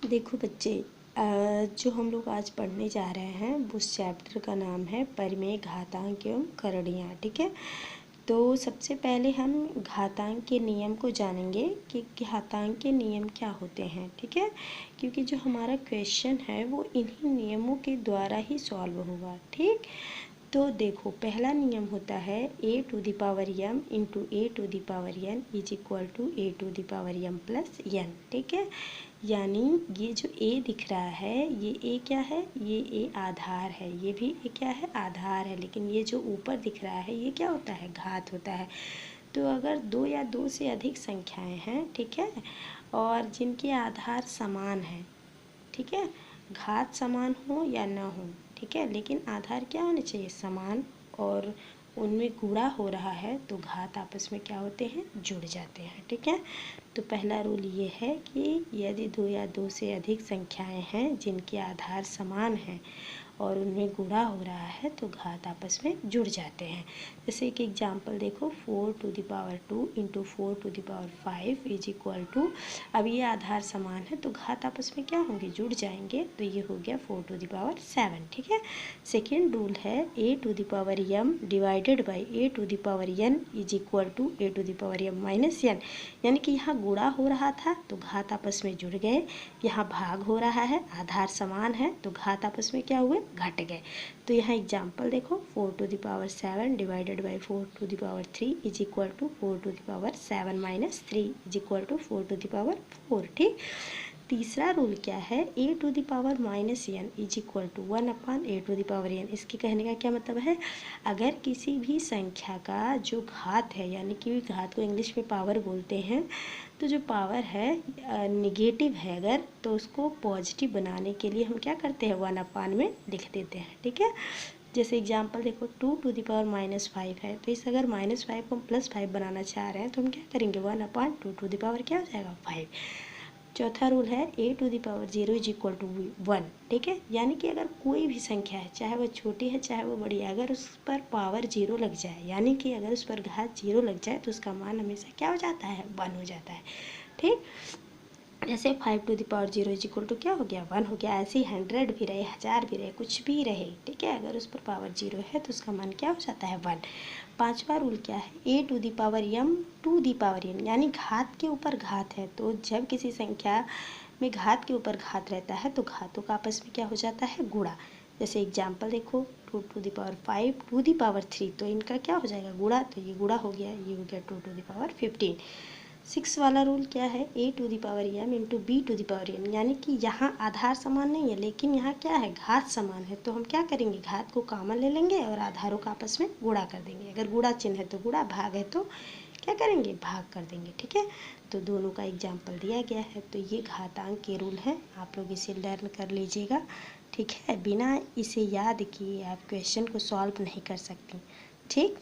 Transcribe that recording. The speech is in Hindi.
देखो बच्चे, जो हम लोग आज पढ़ने जा रहे हैं उस चैप्टर का नाम है परिमेय घातांक एवं करणीय। ठीक है, तो सबसे पहले हम घातांक के नियम को जानेंगे कि घातांक के नियम क्या होते हैं। ठीक है, क्योंकि जो हमारा क्वेश्चन है वो इन्हीं नियमों के द्वारा ही सॉल्व होगा। ठीक, तो देखो पहला नियम होता है a to the power m into a to the power n is equal to a to the power m plus n। ठीक है, यानी ये जो a दिख रहा है ये a क्या है, ये a आधार है, ये भी a क्या है, आधार है। लेकिन ये जो ऊपर दिख रहा है ये क्या होता है, घात होता है। तो अगर दो या दो से अधिक संख्याएं हैं, ठीक है, और जिनके आधार समान हैं, ठीक है, घात समान हो या ना हो, ठीक है, लेकिन आधार क्या होने चाहिए, समान, और उनमें गुणा हो रहा है तो घात आपस में क्या होते हैं, जुड़ जाते हैं। ठीक है, तो पहला रूल ये है कि यदि दो या दो से अधिक संख्याएं हैं जिनके आधार समान हैं और उनमें गुणा हो रहा है तो घात आपस में जुड़ जाते हैं। जैसे एक एग्जांपल देखो, 4 to the power 2 into 4 to the power 5 is equal to, अब ये आधार समान है तो घात आपस में क्या होंगे, जुड़ जाएंगे, तो ये हो गया 4 टू द पावर 7। ठीक है, सेकेंड रूल है a to the power m divided by a to the power n is equal to a to the power m minus n। यानी कि यहाँ गुणा हो रहा था तो घात आपस में जुड़ गए, यहाँ भाग हो रहा है, आधार समान है तो घात आपस में क्या हुए, घट गए। तो यहाँ एग्जाम्पल देखो, 4 to the power 7 divided by 4 to the power 3 is equal to 4 to the power 7 minus 3 is equal to 4 to the power 4। ठीक, तीसरा रूल क्या है, a to the power minus n is equal to 1 upon a to the power n। इसके कहने का क्या मतलब है, अगर किसी भी संख्या का जो घात है, यानी कि घात को इंग्लिश में पावर बोलते हैं, तो जो पावर है निगेटिव है अगर, तो उसको पॉजिटिव बनाने के लिए हम क्या करते हैं, 1 अपान में लिख देते हैं। ठीक है, जैसे एग्जांपल देखो, 2 टू द पावर माइनस 5 है, तो इस अगर माइनस 5 को हम प्लस 5 बनाना चाह रहे हैं तो हम क्या करेंगे, 1 अपान 2 टू द पावर क्या हो जाएगा, 5। चौथा रूल है a to the power 0 is equal to 1। ठीक है, यानी कि अगर कोई भी संख्या है, चाहे वो छोटी है चाहे वो बड़ी है, अगर उस पर पावर 0 लग जाए, यानी कि अगर उस पर घात 0 लग जाए तो उसका मान हमेशा क्या हो जाता है, 1 हो जाता है। ठीक, जैसे 5 to the power 0 is equal to क्या हो गया, 1 हो गया। ऐसे ही 100 भी रहे, 1000 भी रहे, कुछ भी रहे, ठीक है, अगर उस पर पावर 0 है तो उसका मान क्या हो जाता है, 1। पांचवा रूल क्या है, a to the power m to the power n, यानी घात के ऊपर घात है, तो जब किसी संख्या में घात के ऊपर घात रहता है तो घातों का आपस में क्या हो जाता है, गुणा। जैसे एग्जाम्पल देखो, 2 to the power 5 to the power 3, तो इनका क्या हो जाएगा, गुणा, तो ये गुणा हो गया, ये हो गया 2 टू द पावर 15। 6 वाला रूल क्या है, a to the power m into B to the power n, यानी कि यहाँ आधार समान नहीं है लेकिन यहाँ क्या है, घात समान है, तो हम क्या करेंगे, घात को कॉमन ले लेंगे और आधारों का आपस में गुणा कर देंगे। अगर गुणा चिन्ह है तो गुणा, भाग है तो क्या करेंगे, भाग कर देंगे। ठीक है, तो दोनों का एग्जाम्पल दिया गया है। तो ये घातांक के रूल हैं, आप लोग इसे लर्न कर लीजिएगा। ठीक है, बिना इसे याद किए आप क्वेश्चन को सॉल्व नहीं कर सकती। ठीक।